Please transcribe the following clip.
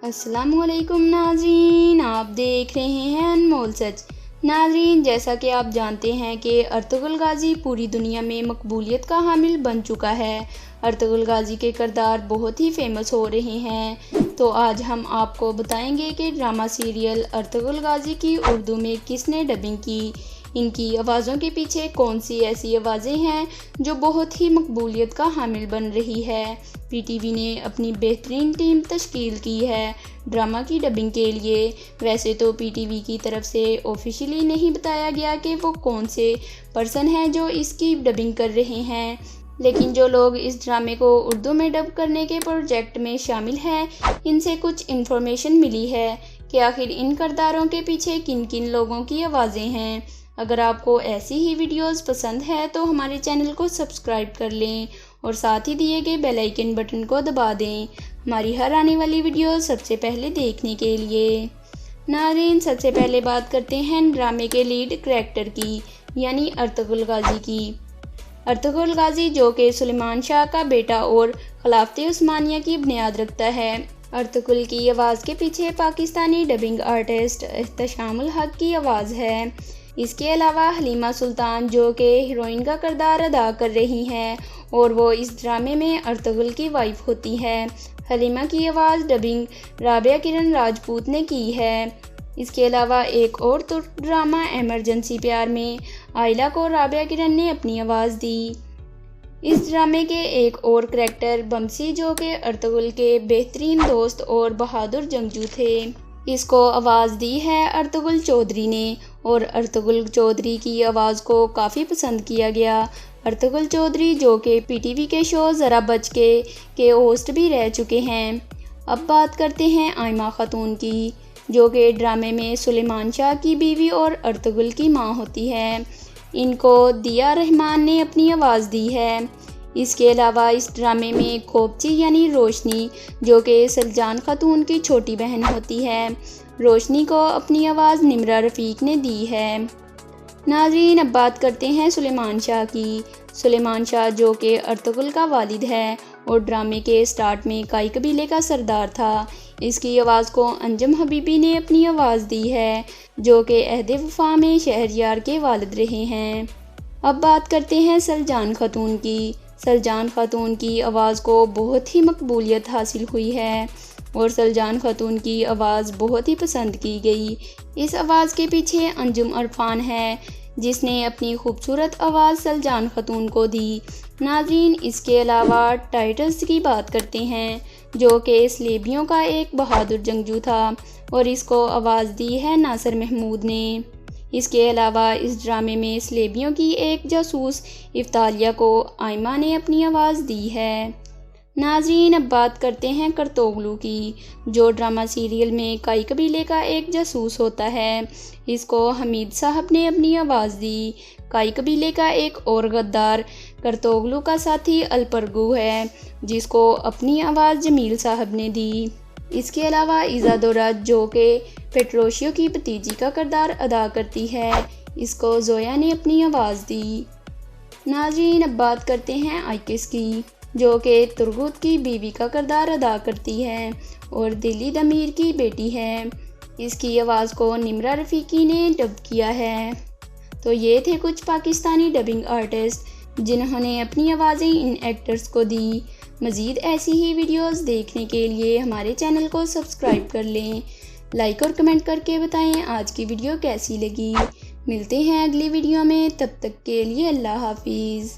अस्सलाम वालेकुम नाज़रीन, आप देख रहे हैं अनमोल सच। नाज़रीन, जैसा कि आप जानते हैं कि अर्तुगरुल गाज़ी पूरी दुनिया में मकबूलियत का हामिल बन चुका है। अर्तुगरुल गाज़ी के किरदार बहुत ही फेमस हो रहे हैं। तो आज हम आपको बताएंगे कि ड्रामा सीरियल अर्तुगरुल गाज़ी की उर्दू में किसने डबिंग की, इनकी आवाज़ों के पीछे कौन सी ऐसी आवाज़ें हैं जो बहुत ही मकबूलियत का हामिल बन रही है। पीटीवी ने अपनी बेहतरीन टीम तश्कील की है ड्रामा की डबिंग के लिए। वैसे तो पीटीवी की तरफ से ऑफिशियली नहीं बताया गया कि वो कौन से पर्सन हैं जो इसकी डबिंग कर रहे हैं, लेकिन जो लोग इस ड्रामे को उर्दू में डब करने के प्रोजेक्ट में शामिल हैं, इनसे कुछ इन्फॉर्मेशन मिली है कि आखिर इन किरदारों के पीछे किन किन लोगों की आवाज़ें हैं। अगर आपको ऐसी ही वीडियोस पसंद है तो हमारे चैनल को सब्सक्राइब कर लें और साथ ही दिए गए बेल आइकन बटन को दबा दें हमारी हर आने वाली वीडियो सबसे पहले देखने के लिए। नाज़रीन, सबसे पहले बात करते हैं ड्रामे के लीड करैक्टर की, यानी अर्तुगरुल गाज़ी की। अर्तुगरुल गाज़ी जो कि सुलेमान शाह का बेटा और खिलाफत उस्मानिया की बुनियाद रखता है। अर्तुगरुल की आवाज़ के पीछे पाकिस्तानी डबिंग आर्टिस्ट एहतशामुल हक की आवाज़ है। इसके अलावा हलीमा सुल्तान जो कि हीरोइन का किरदार अदा कर रही हैं और वो इस ड्रामे में अर्तुगरुल की वाइफ होती है। हलीमा की आवाज़ डबिंग राबिया किरण राजपूत ने की है। इसके अलावा एक और तुर्क ड्रामा इमरजेंसी प्यार में आयला को राबिया किरण ने अपनी आवाज़ दी। इस ड्रामे के एक और करैक्टर बमसी जो कि अर्तुगरुल के बेहतरीन दोस्त और बहादुर जंगजू थे, इसको आवाज़ दी है अर्तुगरुल चौधरी ने और अर्तुगरुल चौधरी की आवाज़ को काफ़ी पसंद किया गया। अर्तुगरुल चौधरी जो कि पीटीवी के शो ज़रा बच के होस्ट भी रह चुके हैं। अब बात करते हैं आयमा खातून की, जो कि ड्रामे में सुलेमान शाह की बीवी और अर्तुगरुल की माँ होती है। इनको दिया रहमान ने अपनी आवाज़ दी है। इसके अलावा इस ड्रामे में खोपची यानी रोशनी जो कि सलजान खातून की छोटी बहन होती है, रोशनी को अपनी आवाज़ निम्रा रफ़ीक ने दी है। नाज़रीन, अब बात करते हैं सुलेमान शाह की। सुलेमान शाह जो कि अर्तुगरुल का वालिद है और ड्रामे के स्टार्ट में काई कबीले का सरदार था। इसकी आवाज़ को अंजुम हबीबी ने अपनी आवाज़ दी है, जो कि अहद वफा में शहरयार के वालिद रहे हैं। अब बात करते हैं सलजान खातून की। सलजान खातून की आवाज़ को बहुत ही मकबूलियत हासिल हुई है और सलजान खातून की आवाज़ बहुत ही पसंद की गई। इस आवाज़ के पीछे अंजुम अरफान है, जिसने अपनी खूबसूरत आवाज़ सलजान खातून को दी। नाज़रीन, इसके अलावा टाइटल्स की बात करते हैं, जो कि स्लेबियों का एक बहादुर जंगजू था और इसको आवाज़ दी है नासिर महमूद ने। इसके अलावा इस ड्रामे में स्लेबियों की एक जासूस इफ्तालिया को आयमा ने अपनी आवाज़ दी है। नाज़रीन, अब बात करते हैं करतोगलू की, जो ड्रामा सीरियल में काई कबीले का एक जासूस होता है। इसको हमीद साहब ने अपनी आवाज़ दी। काई कबीले का एक और गद्दार करतोगलू का साथी अलपरगू है, जिसको अपनी आवाज़ जमील साहब ने दी। इसके अलावा इज़ादोरा जो कि पेट्रोशियो की भतीजी का किरदार अदा करती है, इसको जोया ने अपनी आवाज़ दी। नाज़रीन, अब बात करते हैं आइकिस की, जो कि तुर्गुत की बीवी का किरदार अदा करती है और दिल्ली दमीर की बेटी है। इसकी आवाज़ को निम्रा रफ़ीकी ने डब किया है। तो ये थे कुछ पाकिस्तानी डबिंग आर्टिस्ट जिन्होंने अपनी आवाज़ें इन एक्टर्स को दी। मज़ीद ऐसी ही वीडियोस देखने के लिए हमारे चैनल को सब्सक्राइब कर लें। लाइक और कमेंट करके बताएं आज की वीडियो कैसी लगी। मिलते हैं अगली वीडियो में, तब तक के लिए अल्लाह हाफिज़।